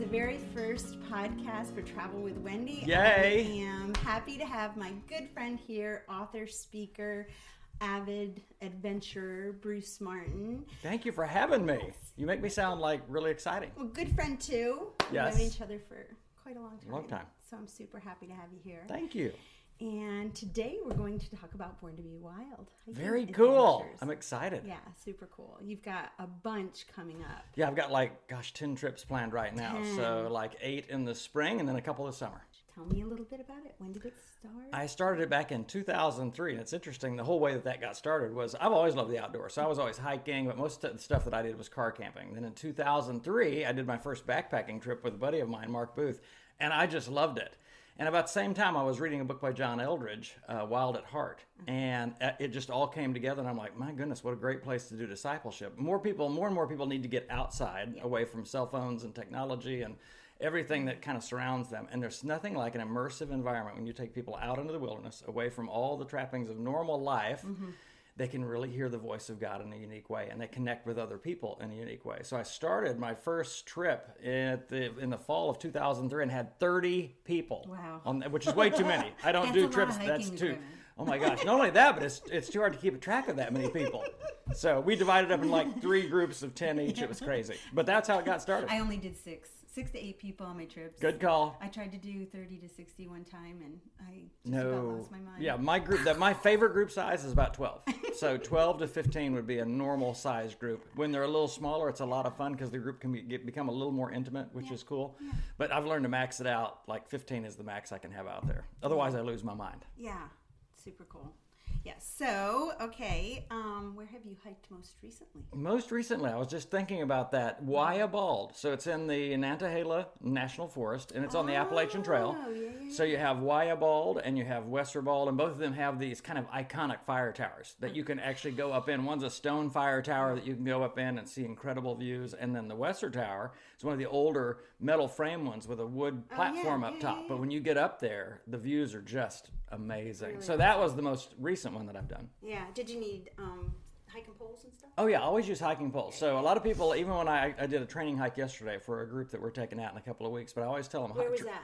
very first podcast for Travel with Wendy. Yay! I am happy to have my good friend here, author, speaker, avid adventurer, Bruce Martin. Thank you for having me. You make me sound like really exciting. Well, good friend too. Yes. We've known each other for quite a long time. So I'm super happy to have you here. Thank you. And today we're going to talk about Born to be Wild. Very cool. Adventures. I'm excited. Yeah, super cool. You've got a bunch coming up. Yeah, I've got 10 trips planned right now. 10. So 8 in the spring and then a couple this summer. Tell me a little bit about it. When did it start? I started it back in 2003, and it's interesting. The whole way that got started was I've always loved the outdoors. So I was always hiking, but most of the stuff that I did was car camping. Then in 2003, I did my first backpacking trip with a buddy of mine, Mark Booth, and I just loved it. And about the same time, I was reading a book by John Eldridge, Wild at Heart. And it just all came together. And I'm like, my goodness, what a great place to do discipleship. More and more people need to get outside, away from cell phones and technology and everything that kind of surrounds them. And there's nothing like an immersive environment when you take people out into the wilderness, away from all the trappings of normal life. They can really hear the voice of God in a unique way, and they connect with other people in a unique way. So I started my first trip in the fall of 2003 and had 30 people. Wow. Which is way too many. I don't do trips. That's too. Oh my gosh. Not only that, but it's too hard to keep track of that many people. So we divided up in 3 groups of 10 each. It was crazy. But that's how it got started. I only did 6 to 8 people on my trips. Good call. I tried to do 30 to 60 one time, and I just about lost my mind. Yeah, my favorite group size is about 12. So 12 to 15 would be a normal size group. When they're a little smaller, it's a lot of fun because the group can become a little more intimate, which is cool. Yeah. But I've learned to max it out. 15 is the max I can have out there. Otherwise, I lose my mind. Yeah, super cool. Yeah, so, okay, where have you hiked most recently? Most recently, I was just thinking about that. Wild. So it's in the Nantahala National Forest, and it's on the Appalachian Trail. Yeah. So you have Wild and you have Westerwald, and both of them have these kind of iconic fire towers that you can actually go up in. One's a stone fire tower that you can go up in and see incredible views, and then the Wester Tower is one of the older metal frame ones with a wood platform up top. But when you get up there, the views are just amazing. Really so that was the most recent one that I've done. Yeah. Did you need hiking poles and stuff? Oh yeah, I always use hiking poles. So a lot of people, even when I did a training hike yesterday for a group that we're taking out in a couple of weeks, but I always tell them. Where was that?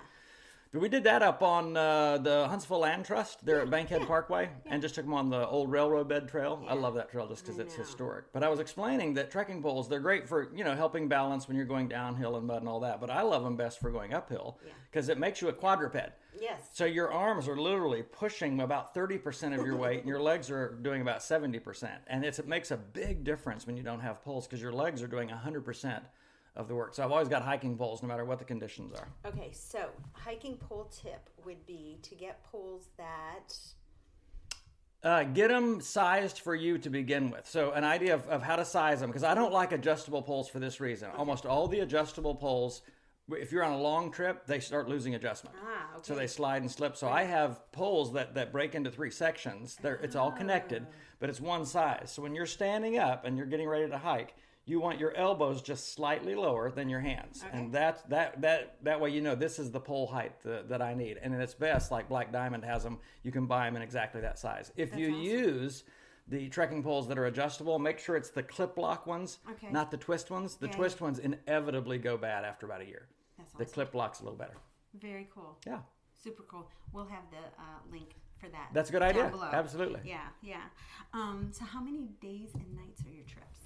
We did that up on the Huntsville Land Trust there at Bankhead Parkway, and just took them on the old railroad bed trail. I love that trail just because it's historic. But I was explaining that trekking poles, they're great for helping balance when you're going downhill and mud and all that. But I love them best for going uphill because it makes you a quadruped. Yes. So your arms are literally pushing about 30% of your weight, and your legs are doing about 70%. And it makes a big difference when you don't have poles because your legs are doing 100% of the work. So I've always got hiking poles no matter what the conditions are. Okay, so hiking pole tip would be to get poles that... Get them sized for you to begin with. So an idea of how to size them, because I don't like adjustable poles for this reason. Okay. Almost all the adjustable poles, if you're on a long trip, they start losing adjustment. Okay. So they slide and slip. So I have poles that break into 3 sections. It's all connected, but it's one size. So when you're standing up and you're getting ready to hike, you want your elbows just slightly lower than your hands. Okay. And that way this is the pole height that I need. And it's best, like Black Diamond has them, you can buy them in exactly that size. If you use the trekking poles that are adjustable, make sure it's the clip lock ones, not the twist ones. The twist ones inevitably go bad after about a year. That's awesome. The clip lock's a little better. Very cool. Yeah. Super cool. We'll have the link for that. That's a good idea. Below. Absolutely. Yeah. So how many days and nights are your trips?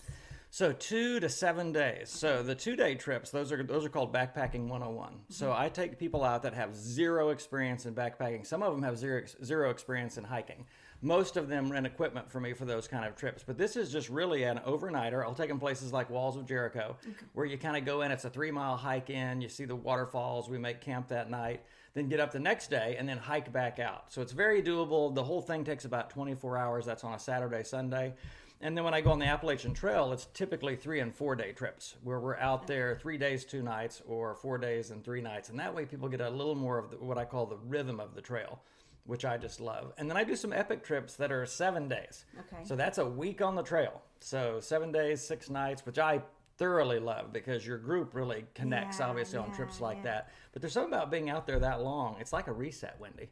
So 2 to 7 days. So the 2-day trips, those are called backpacking 101. So I take people out that have zero experience in backpacking. Some of them have zero experience in hiking. Most of them rent equipment for me for those kind of trips. But this is just really an overnighter. I'll take them places like Walls of Jericho, where you kind of go in. It's a 3-mile hike in. You see the waterfalls. We make camp that night. Then get up the next day and then hike back out. So it's very doable. The whole thing takes about 24 hours. That's on a Saturday, Sunday. And then when I go on the Appalachian Trail, it's typically 3 and 4 day trips where we're out there 3 days, 2 nights, or 4 days and 3 nights. And that way people get a little more of what I call the rhythm of the trail, which I just love. And then I do some epic trips that are 7 days. Okay. So that's a week on the trail. So 7 days, 6 nights, which I thoroughly love because your group really connects, obviously, on trips like that. But there's something about being out there that long. It's like a reset, Wendy.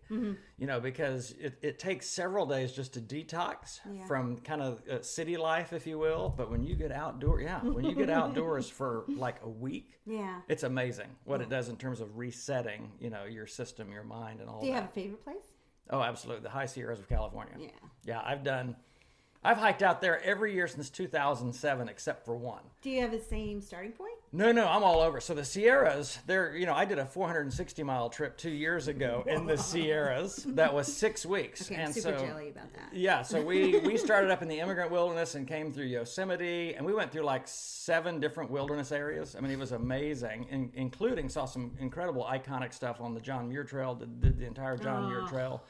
Because it takes several days just to detox from kind of city life, if you will. But when you get outdoors for like a week, it's amazing what it does in terms of resetting, your system, your mind, and all that. Do you have a favorite place? Oh, absolutely. The High Sierras of California. Yeah. Yeah, I've hiked out there every year since 2007, except for one. Do you have the same starting point? No, I'm all over. So the Sierras, I did a 460-mile trip 2 years ago in the Sierras. That was 6 weeks. Okay, I'm super jelly about that. Yeah, so we started up in the immigrant wilderness and came through Yosemite, and we went through like 7 different wilderness areas. I mean, it was amazing, including saw some incredible iconic stuff on the John Muir Trail, did the entire John Muir Trail.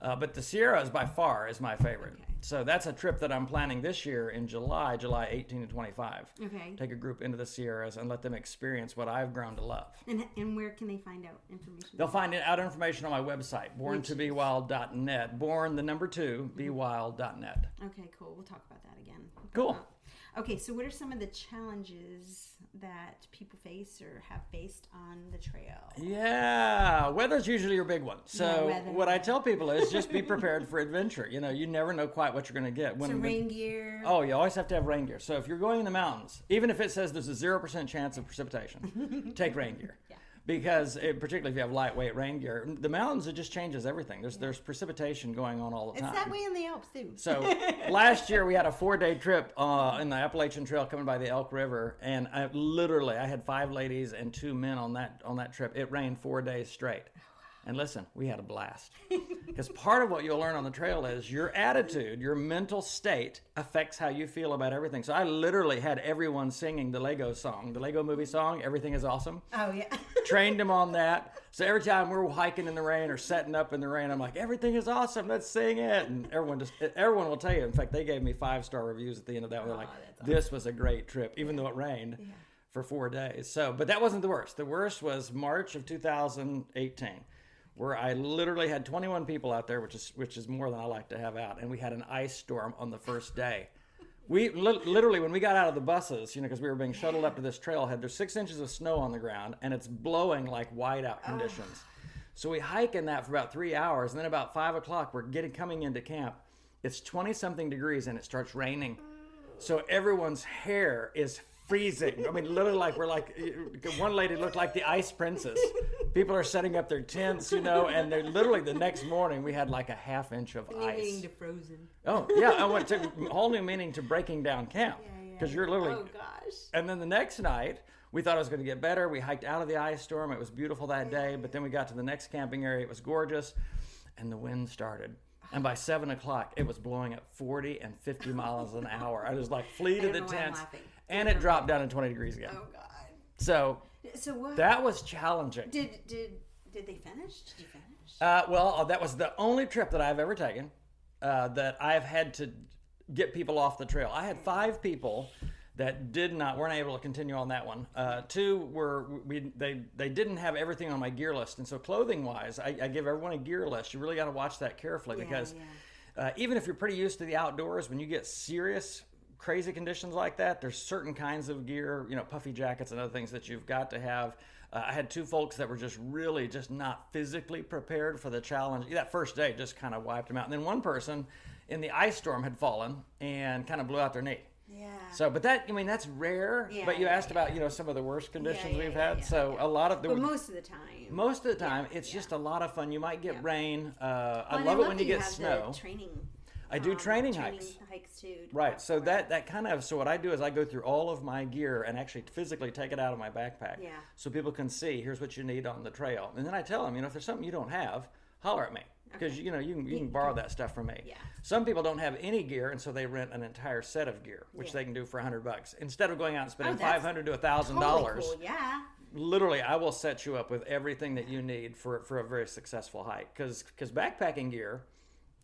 But the Sierras by far is my favorite. Okay. So that's a trip that I'm planning this year in July 18 to 25. Okay. Take a group into the Sierras and let them experience what I've grown to love. And where can they find out information? They'll find out information on my website, Born2beWild.net. Born, the number 2, bewild.net. Okay, cool. We'll talk about that again. Cool. Okay, so what are some of the challenges that people face or have faced on the trail? Yeah, weather's usually your big one. So what I tell people is just be prepared for adventure. You never know quite what you're going to get. Rain gear. Oh, you always have to have rain gear. So if you're going in the mountains, even if it says there's a 0% chance of precipitation, take rain gear. Yeah. Because particularly if you have lightweight rain gear, the mountains, it just changes everything. There's precipitation going on all the time. It's that way in the Alps too. So last year we had a 4-day trip in the Appalachian Trail coming by the Elk River, and I had 5 ladies and 2 men on that trip. It rained 4 days straight. And listen, we had a blast. Because part of what you'll learn on the trail is your attitude, your mental state affects how you feel about everything. So I literally had everyone singing the Lego movie song, Everything is Awesome. Oh, yeah. Trained them on that. So every time we're hiking in the rain or setting up in the rain, I'm like, everything is awesome. Let's sing it. And everyone will tell you. In fact, they gave me 5-star reviews at the end of that. They're like, this was a great trip, even though it rained for 4 days. So, but that wasn't the worst. The worst was March of 2018. Where I literally had 21 people out there, which is more than I like to have out, and we had an ice storm on the first day. We literally, when we got out of the buses, because we were being shuttled up to this trailhead, there's 6 inches of snow on the ground, and it's blowing like whiteout conditions. So we hike in that for about 3 hours, and then about 5 o'clock, we're coming into camp. It's 20-something degrees, and it starts raining. So everyone's hair is freezing. I mean, literally, one lady looked like the ice princess. People are setting up their tents, and they're literally the next morning we had like a ½ inch of ice. Meaning to frozen. Oh yeah, I went to a whole new meaning to breaking down camp because you're literally. Oh gosh. And then the next night we thought it was going to get better. We hiked out of the ice storm. It was beautiful that day, but then we got to the next camping area. It was gorgeous, and the wind started. And by 7 o'clock, it was blowing at 40 and 50 miles an hour. I was like, flee to the tent. And it dropped down to 20 degrees again. Oh, God. So what? That was challenging. Did they finish? Did you finish? That was the only trip that I've ever taken that I've had to get people off the trail. I had 5 people that weren't able to continue on that one. 2 they didn't have everything on my gear list, and so clothing wise, I give everyone a gear list. You really got to watch that carefully because even if you're pretty used to the outdoors, when you get serious crazy conditions like that, there's certain kinds of gear, puffy jackets and other things that you've got to have. I had 2 folks that were just not physically prepared for the challenge. That first day just kind of wiped them out. And then one person in the ice storm had fallen and kind of blew out their knee. Yeah. So, but that's rare. Yeah, but you asked about, some of the worst conditions we've had. A lot of but most of the time. It's just a lot of fun. You might get rain. I love it when you get snow. I do training hikes too. Right. So that kind of, so what I do is I go through all of my gear and actually physically take it out of my backpack. Yeah. So people can see, here's what you need on the trail. And then I tell them, if there's something you don't have, holler at me. Because, you can borrow that stuff from me. Yeah. Some people don't have any gear, and so they rent an entire set of gear, which they can do for $100. Instead of going out and spending $500 to $1,000. Totally cool. Yeah. Literally, I will set you up with everything that you need for a very successful hike. Because backpacking gear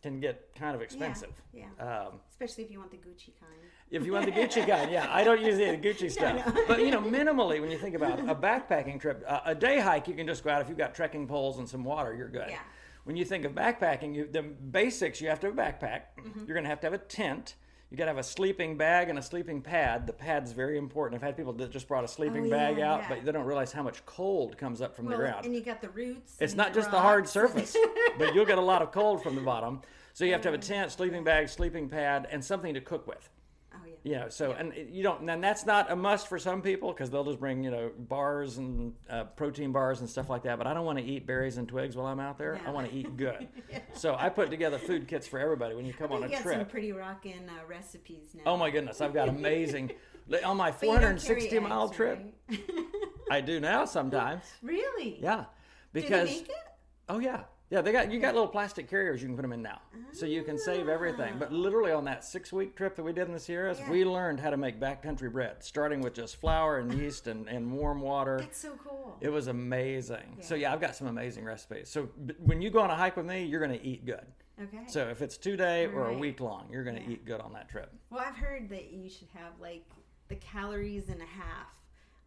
can get kind of expensive. Yeah. Especially if you want the Gucci kind. If you want the Gucci kind, I don't use any of the Gucci stuff. No. But, minimally, when you think about a backpacking trip, a day hike, you can just go out. If you've got trekking poles and some water, you're good. Yeah. When you think of backpacking, the basics, you have to have a backpack. Mm-hmm. You're going to have a tent. You got to have a sleeping bag and a sleeping pad. The pad's very important. I've had people that just brought a sleeping Oh, bag yeah, out, yeah. but they don't realize how much cold comes up from the ground. And you got the roots. It's and not just the rocks. hard surface, but you'll get a lot of cold from the bottom. So you have to have a tent, sleeping bag, sleeping pad, and something to cook with. Oh, yeah. You know, so, and you don't, and that's not a must for some people because they'll just bring, bars and protein bars and stuff like that. But I don't want to eat berries and twigs while I'm out there. No. I want to eat good. So I put together food kits for everybody when you come on a You got trip. some pretty rockin' recipes now. Oh my goodness, I've got amazing, on my But you don't carry 460-mile eggs, trip. right? I do now sometimes. Really? Yeah. Do Because, they make it? oh yeah. Yeah, you got little plastic carriers you can put them in now. So you can save everything. But literally on that 6-week trip that we did in the Sierras, we learned how to make backcountry bread, starting with just flour and yeast and warm water. That's so cool. It was amazing. So yeah, I've got some amazing recipes. So when you go on a hike with me, you're going to eat good. Okay. So if it's 2-day or a Right. week long, you're going to eat good on that trip. Well, I've heard that you should have like the calories and a half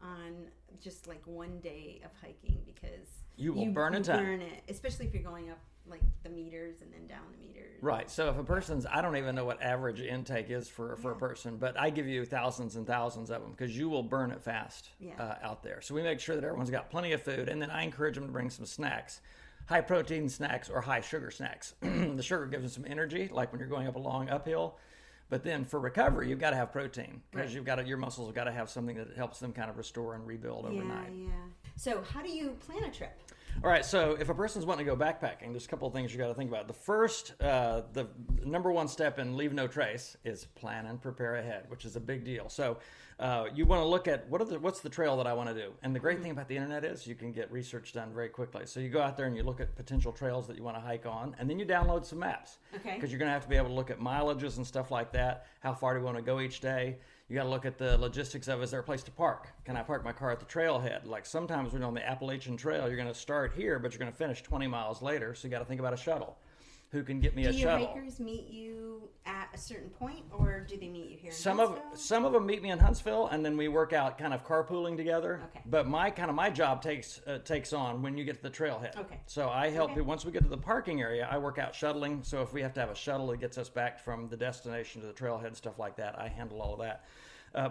on just like one day of hiking because You will burn a ton. Burn it, especially if you're going up like the meters and then down the meters. Right. So if a person's, I don't even know what average intake is for a person, but I give you thousands and thousands of them because you will burn it fast out there. So we make sure that everyone's got plenty of food, and then I encourage them to bring some snacks. High protein snacks or high sugar snacks. The sugar gives them some energy, like when you're going up a long uphill. But then for recovery, you've got to have protein because your muscles have got to have something that helps them kind of restore and rebuild overnight. Yeah. So how do you plan a trip? All right, so if a person's wanting to go backpacking, there's a couple of things you got to think about. The first, the number one step in Leave No Trace is plan and prepare ahead, which is a big deal. So you want to look at what's the trail that I want to do. And the great thing about the internet is you can get research done very quickly. So you go out there and you look at potential trails that you want to hike on, and then you download some maps. Okay. Because you're going to have to be able to look at mileages and stuff like that. How far do you want to go each day? You got to look at the logistics of, is there a place to park? Can I park my car at the trailhead? Like sometimes when you're on the Appalachian Trail, you're going to start here, but you're going to finish 20 miles later. So you got to think about a shuttle. Who can get me a shuttle? Do your hikers meet you at a certain point, or do they meet you here in Some Huntsville? of them meet me in Huntsville, and then we work out kind of carpooling together. Okay. But my job takes on when you get to the trailhead. Okay. So I help you once we get to the parking area. I work out shuttling. So if we have to have a shuttle that gets us back from the destination to the trailhead and stuff like that, I handle all of that.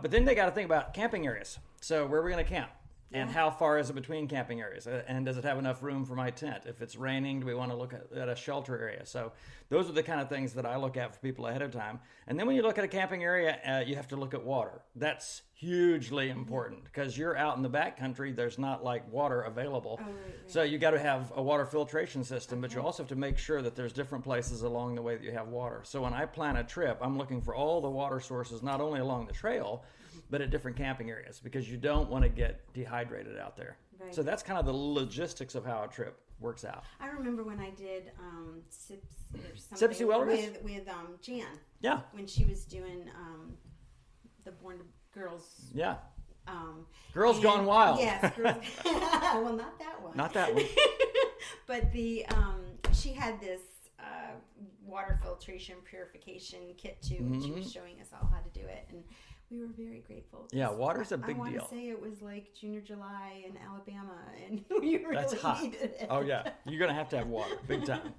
But then they got to think about camping areas. So where are we going to camp? And how far is it between camping areas? And does it have enough room for my tent? If it's raining, do we want to look at a shelter area? So those are the kind of things that I look at for people ahead of time. And then when you look at a camping area, you have to look at water. That's hugely important because you're out in the backcountry. There's not like water available. Oh, right. So you got to have a water filtration system, but you also have to make sure that there's different places along the way that you have water. So when I plan a trip, I'm looking for all the water sources, not only along the trail, but at different camping areas because you don't want to get dehydrated out there. Right. So that's kind of the logistics of how a trip works out. I remember when I did Sips or something Sipsy Wilderness? with Jan Yeah. when she was doing the Born to Girls. Yeah. Girls Gone Wild. Yes, girls. Well, not that one. Not that one. But the she had this water filtration purification kit too, and she was showing us all how to do it, and we were very grateful. Yeah, water's a big I want deal. to say it was like Junior July in Alabama, and we really That's hot. needed it. Oh yeah, you're gonna have to have water, big time.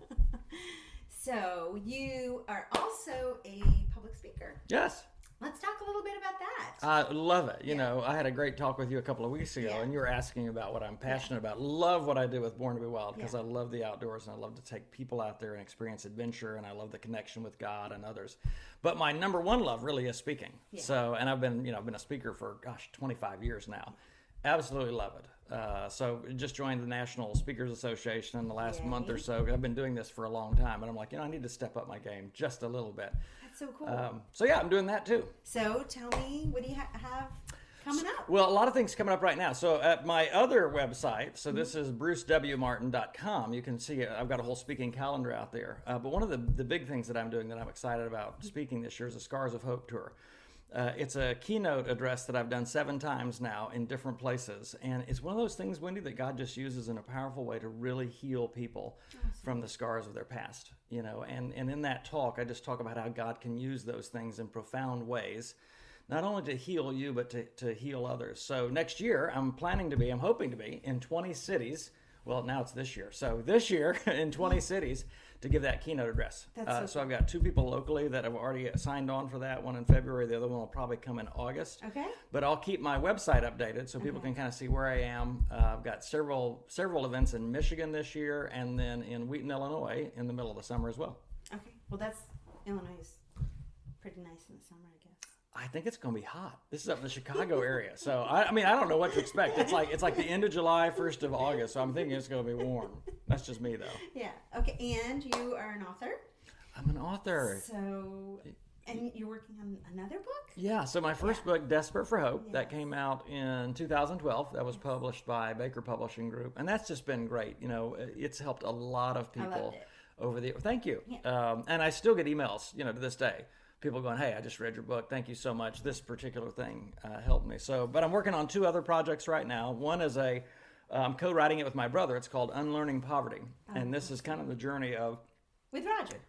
So you are also a public speaker. Yes. Let's talk a little bit about that. I love it. You know, I had a great talk with you a couple of weeks ago, and you were asking about what I'm passionate about. Love what I do with Born to be Wild because I love the outdoors and I love to take people out there and experience adventure, and I love the connection with God and others. But my number one love really is speaking. Yeah. So, and I've been a speaker for 25 years now. Absolutely love it. So just joined the National Speakers Association in the last month or so. I've been doing this for a long time, and I'm like, I need to step up my game just a little bit. That's so cool. So yeah, I'm doing that too. So tell me, what do you have coming up? Well, a lot of things coming up right now. So at my other website, so this is BruceWMartin.com, you can see I've got a whole speaking calendar out there. But one of the big things that I'm doing that I'm excited about speaking this year is the Scars of Hope Tour. It's a keynote address that I've done 7 times now in different places. And it's one of those things, Wendy, that God just uses in a powerful way to really heal people from the scars of their past. And in that talk, I just talk about how God can use those things in profound ways, not only to heal you, but to heal others. So next year, I'm hoping to be in 20 cities Well, now it's this year. So this year in 20 cities to give that keynote address. That's So I've got 2 people locally that have already signed on for that. One in February. The other one will probably come in August. Okay. But I'll keep my website updated so people can kind of see where I am. I've got several events in Michigan this year, and then in Wheaton, Illinois, in the middle of the summer as well. Okay. Well, Illinois is pretty nice in the summer, I guess. I think it's going to be hot. This is up in the Chicago area, so I mean, I don't know what to expect. It's like the end of July, 1st of August, so I'm thinking it's going to be warm. That's just me, though. Yeah. Okay. And you are an author. I'm an author. So, and you're working on another book? Yeah. So my first book, Desperate for Hope, that came out in 2012. That was published by Baker Publishing Group, and that's just been great. You know, it's helped a lot of people. I loved it. Over the. Thank you. Yeah. And I still get emails, to this day. People going, hey, I just read your book. Thank you so much. This particular thing helped me. So, but I'm working on 2 other projects right now. One is I'm co-writing it with my brother. It's called Unlearning Poverty. And this is kind of the journey of...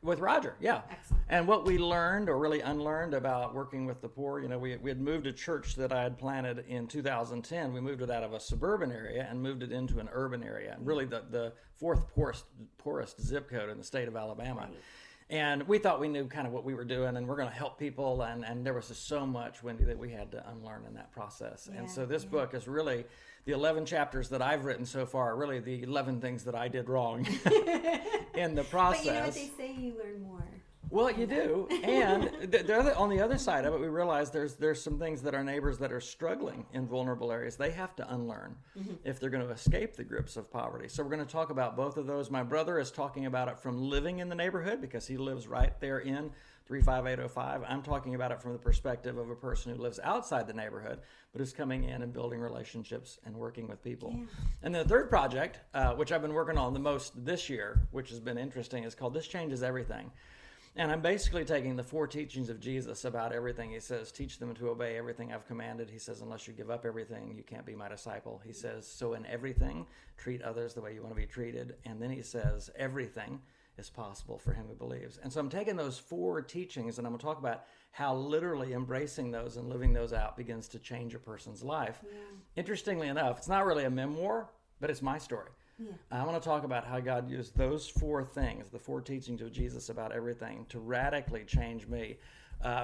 With Roger, yeah. Excellent. And what we learned or really unlearned about working with the poor, we had moved a church that I had planted in 2010. We moved it out of a suburban area and moved it into an urban area. Really the 4th poorest zip code in the state of Alabama. Right. And we thought we knew kind of what we were doing, and we're going to help people. And there was just so much, Wendy, that we had to unlearn in that process. And so this book is really the 11 chapters that I've written so far, are really the 11 things that I did wrong in the process. But you know what they say, you learn more. Well, you do. And on the other side of it, we realize there's some things that our neighbors that are struggling in vulnerable areas, they have to unlearn if they're going to escape the grips of poverty. So we're going to talk about both of those. My brother is talking about it from living in the neighborhood because he lives right there in 35805. I'm talking about it from the perspective of a person who lives outside the neighborhood, but is coming in and building relationships and working with people. Yeah. And then the third project, which I've been working on the most this year, which has been interesting, is called This Changes Everything. And I'm basically taking the 4 teachings of Jesus about everything. He says, teach them to obey everything I've commanded. He says, unless you give up everything, you can't be my disciple. He says, so in everything, treat others the way you want to be treated. And then he says, everything is possible for him who believes. And so I'm taking those 4 teachings, and I'm going to talk about how literally embracing those and living those out begins to change a person's life. Yeah. Interestingly enough, it's not really a memoir, but it's my story. Yeah. I want to talk about how God used those 4 things, the 4 teachings of Jesus about everything, to radically change me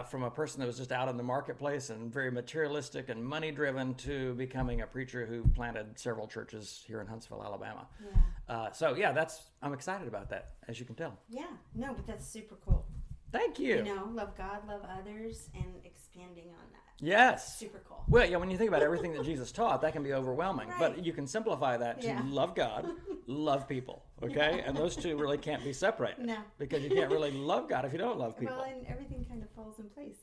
from a person that was just out in the marketplace and very materialistic and money-driven to becoming a preacher who planted several churches here in Huntsville, Alabama. Yeah. I'm excited about that, as you can tell. Yeah, no, but that's super cool. Thank you. Love God, love others, and expanding on that. Yes. Super cool. Well, yeah, when you think about everything that Jesus taught, that can be overwhelming. Right. But you can simplify that to love God, love people, okay? Yeah. And those 2 really can't be separated. No. Because you can't really love God if you don't love people. Well, and everything kind of falls in place.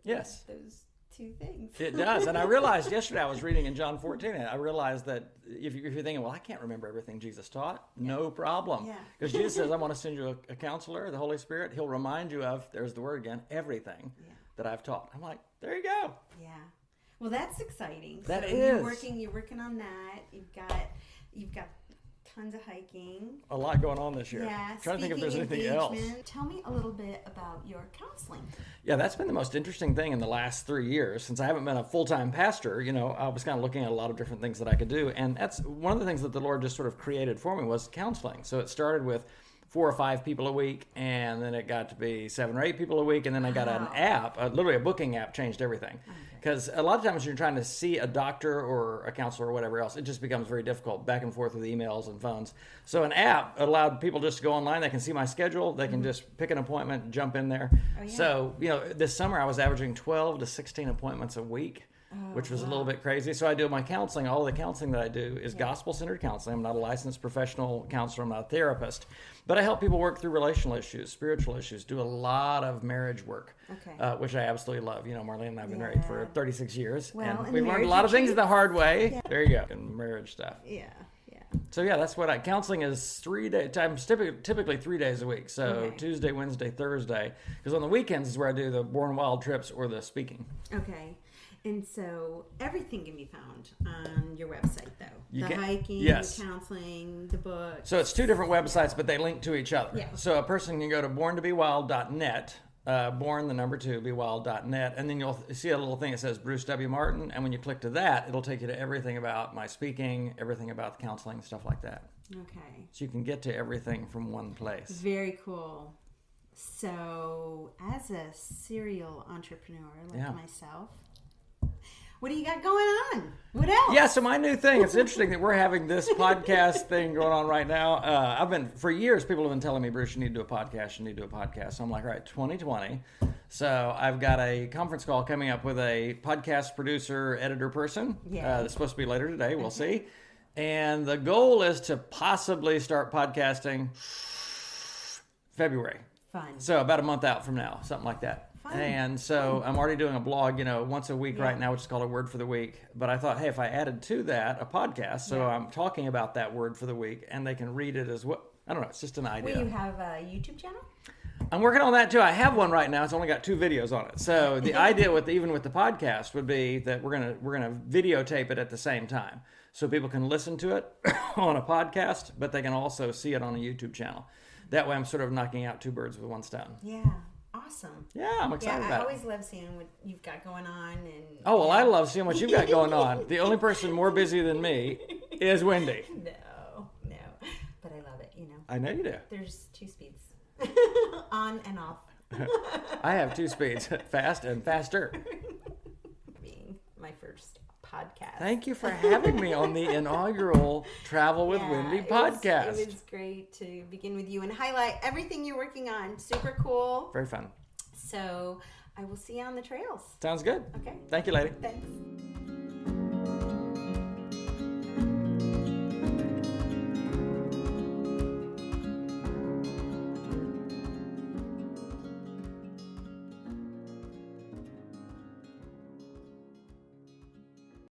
Yes. Those 2 things. It does. And I realized yesterday, I was reading in John 14, and I realized that if you're thinking, well, I can't remember everything Jesus taught, no problem. Yeah. Because Jesus says, I want to send you a counselor, the Holy Spirit. He'll remind you of, there's the word again, everything that I've taught. I'm like, there you go. Yeah. Well, that's exciting. That so is. You're working on that. You've got tons of hiking. A lot going on this year. Yeah. Trying to think if there's anything else. Tell me a little bit about your counseling. Yeah, that's been the most interesting thing in the last 3 years. Since I haven't been a full-time pastor, I was kind of looking at a lot of different things that I could do. And that's one of the things that the Lord just sort of created for me was counseling. So it started with 4 or 5 people a week, and then it got to be 7 or 8 people a week, and then I got an app, literally a booking app changed everything. Because a lot of times when you're trying to see a doctor or a counselor or whatever else, it just becomes very difficult back and forth with emails and phones. So an app allowed people just to go online. They can see my schedule. They can just pick an appointment, jump in there. Oh, yeah. So, this summer I was averaging 12 to 16 appointments a week. Which was a little bit crazy. So I do my counseling. All the counseling that I do is gospel-centered counseling. I'm not a licensed professional counselor. I'm not a therapist. But I help people work through relational issues, spiritual issues, do a lot of marriage work, which I absolutely love. Marlene and I have been married for 36 years. Well, and we've learned a lot of things the hard way. Yeah. There you go. And marriage stuff. Yeah. So that's what counseling is 3 days. I'm typically 3 days a week. So Tuesday, Wednesday, Thursday. Because on the weekends is where I do the Born2beWild trips or the speaking. Okay. And so everything can be found on your website, though. Hiking, the counseling, the book. So it's 2 different websites, but they link to each other. Yeah. So a person can go to born2bewild.net, born2bewild.net, and then you'll see a little thing that says Bruce W. Martin, and when you click to that, it'll take you to everything about my speaking, everything about the counseling, stuff like that. Okay. So you can get to everything from one place. Very cool. So, as a serial entrepreneur like myself, what do you got going on? What else? Yeah, so my new thing, it's interesting that we're having this podcast thing going on right now. For years, people have been telling me, Bruce, you need to do a podcast, you need to do a podcast. So I'm like, all right, 2020. So I've got a conference call coming up with a podcast producer, editor person. That's supposed to be later today. We'll see. And the goal is to possibly start podcasting February. Fun. So about a month out from now, something like that. Fun. And so I'm already doing a blog, once a week right now, which is called A Word for the Week. But I thought, hey, if I added to that a podcast, so I'm talking about that word for the week, and they can read it as well. I don't know. It's just an idea. Will you have a YouTube channel? I'm working on that too. I have one right now. It's only got 2 videos on it. So the idea with the podcast would be that we're gonna videotape it at the same time, so people can listen to it on a podcast, but they can also see it on a YouTube channel. That way, I'm sort of knocking out 2 birds with one stone. Yeah. Awesome. Yeah, I'm excited about it. I always love seeing what you've got going on. Oh, well, I love seeing what you've got going on. The only person more busy than me is Wendy. No. But I love it, I know you do. There's 2 speeds. On and off. I have 2 speeds, fast and faster. Being my first podcast. Thank you for having me on the inaugural Travel with Wendy podcast. It was great to begin with you and highlight everything you're working on. Super cool. Very fun. So I will see you on the trails. Sounds good. Okay. Thank you, lady. Thanks.